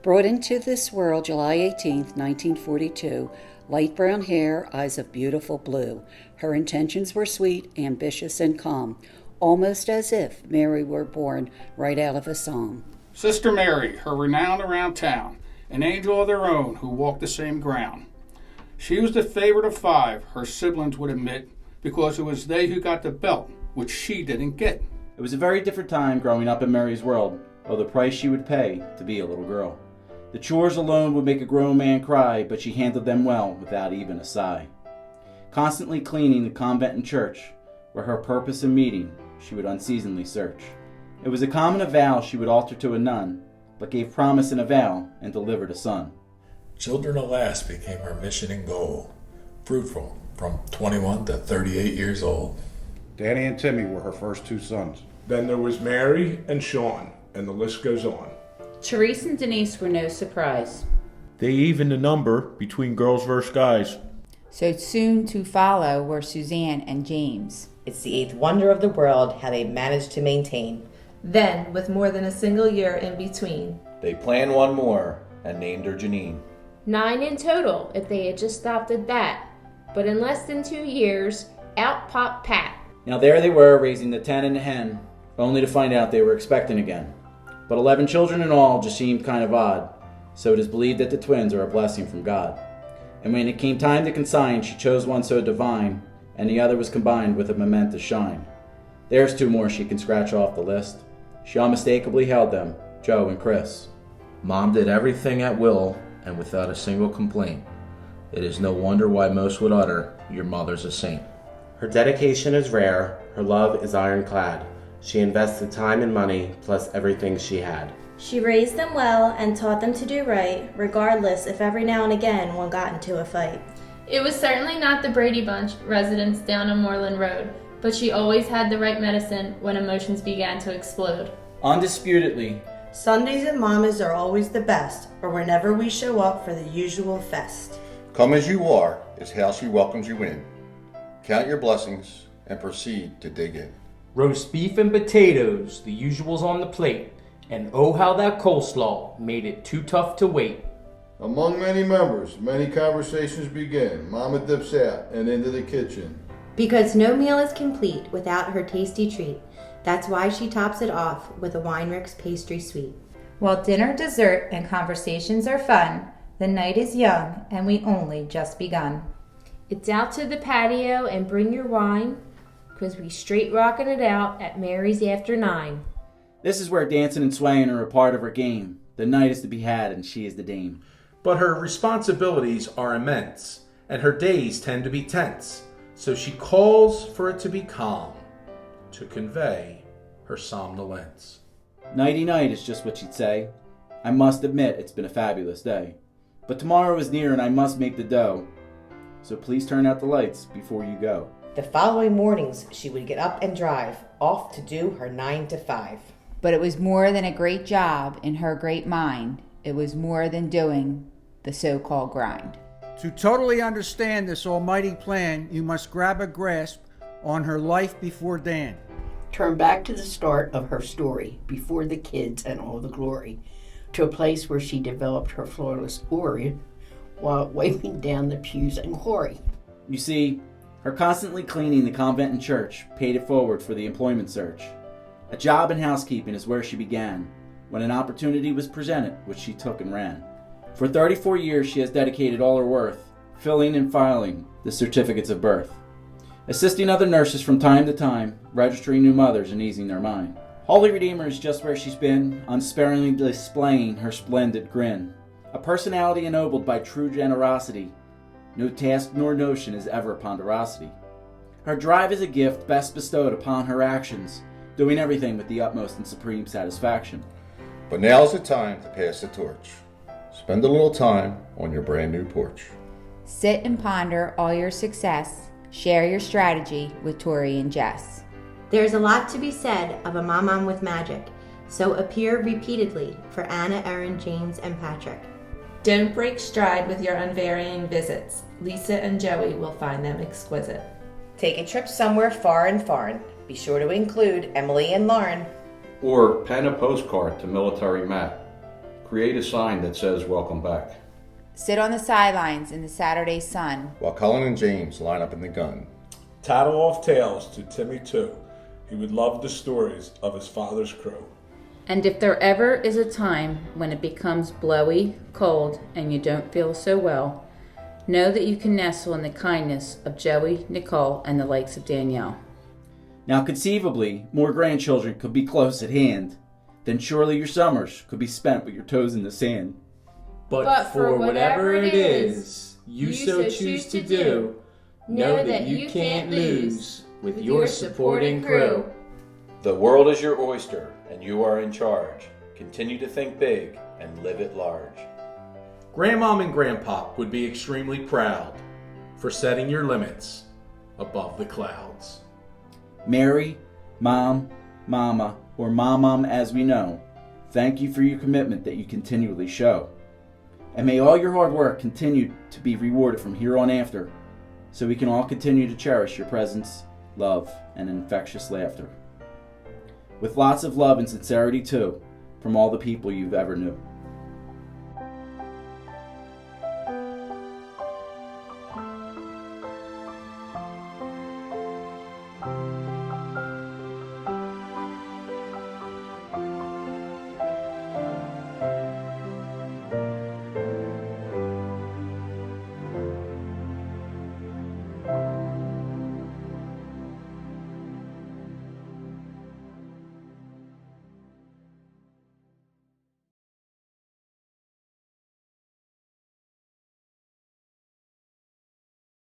Brought into this world July 18, 1942, light brown hair, eyes of beautiful blue. Her intentions were sweet, ambitious, and calm, almost as if Mary were born right out of a psalm. Sister Mary, her renown around town, an angel of their own who walked the same ground. She was the favorite of five, her siblings would admit, because it was they who got the belt, which she didn't get. It was a very different time growing up in Mary's world, of the price she would pay to be a little girl. The chores alone would make a grown man cry, but she handled them well without even a sigh. Constantly cleaning the convent and church, where her purpose and meeting she would unceasingly search. It was a common vow she would alter to a nun, but gave promise in a vow and delivered a son. Children, alas, became her mission and goal, fruitful from 21 to 38 years old. Danny and Timmy were her first two sons. Then there was Mary and Sean, and the list goes on. Therese and Denise were no surprise. They evened the number between girls versus guys. So soon to follow were Suzanne and James. It's the eighth wonder of the world how they managed to maintain. Then, with more than a single year in between, they planned one more and named her Janine. 9 in total if they had just stopped at that. But in less than 2 years, out popped Pat. Now there they were, raising the 10 and the hen, only to find out they were expecting again. But 11 children in all just seemed kind of odd, so it is believed that the twins are a blessing from God. And when it came time to consign, she chose one so divine, and the other was combined with a momentous shine. There's 2 more she can scratch off the list. She unmistakably held them, Joe and Chris. Mom did everything at will and without a single complaint. It is no wonder why most would utter, "Your mother's a saint." Her dedication is rare, her love is ironclad. She invested time and money, plus everything she had. She raised them well and taught them to do right, regardless if every now and again one got into a fight. It was certainly not the Brady Bunch residents down on Moreland Road, but she always had the right medicine when emotions began to explode. Undisputedly, Sundays and mamas are always the best, or whenever we show up for the usual fest. Come as you are is how she welcomes you in. Count your blessings and proceed to dig in. Roast beef and potatoes, the usuals on the plate, and oh how that coleslaw made it too tough to wait. Among many members, many conversations begin. Mama dips out and into the kitchen. Because no meal is complete without her tasty treat. That's why she tops it off with a Weinrich's pastry sweet. While dinner, dessert, and conversations are fun, the night is young and we only just begun. It's out to the patio and bring your wine, 'cause we straight rockin' it out at Mary's after 9. This is where dancing and swaying are a part of her game. The night is to be had and she is the dame. But her responsibilities are immense, and her days tend to be tense, so she calls for it to be calm, to convey her somnolence. Nighty-night is just what she'd say. I must admit it's been a fabulous day. But tomorrow is near and I must make the dough. So please turn out the lights before you go. The following mornings she would get up and drive, off to do her 9 to 5. But it was more than a great job in her great mind. It was more than doing the so-called grind. To totally understand this almighty plan, you must grab a grasp on her life before Dan. Turn back to the start of her story, before the kids and all the glory, to a place where she developed her flawless orient while wiping down the pews and quarry. You see, her constantly cleaning the convent and church paid it forward for the employment search. A job in housekeeping is where she began, when an opportunity was presented, which she took and ran. For 34 years she has dedicated all her worth, filling and filing the certificates of birth, assisting other nurses from time to time, registering new mothers and easing their mind. Holy Redeemer is just where she's been, unsparingly displaying her splendid grin. A personality ennobled by true generosity. No task nor notion is ever ponderosity. Her drive is a gift best bestowed upon her actions, doing everything with the utmost and supreme satisfaction. But now's the time to pass the torch. Spend a little time on your brand new porch. Sit and ponder all your success. Share your strategy with Tori and Jess. There's a lot to be said of a mom with magic, so appear repeatedly for Anna, Erin, James, and Patrick. Don't break stride with your unvarying visits. Lisa and Joey will find them exquisite. Take a trip somewhere far and foreign. Be sure to include Emily and Lauren. Or pen a postcard to Military Matt. Create a sign that says welcome back. Sit on the sidelines in the Saturday sun. While Cullen and James line up in the gun. Tattle off tales to Timmy too. He would love the stories of his father's crew. And if there ever is a time when it becomes blowy, cold, and you don't feel so well, know that you can nestle in the kindness of Joey, Nicole, and the likes of Danielle. Now conceivably, more grandchildren could be close at hand. Then surely your summers could be spent with your toes in the sand. But for whatever it is you so choose to do, know that you can't lose with your supporting crew. The world is your oyster, and you are in charge. Continue to think big and live at large. Grandmom and Grandpop would be extremely proud for setting your limits above the clouds. Mary, Mom, Mama, or Mom as we know, thank you for your commitment that you continually show. And may all your hard work continue to be rewarded from here on after, so we can all continue to cherish your presence, love, and infectious laughter. With lots of love and sincerity too, from all the people you've ever knew.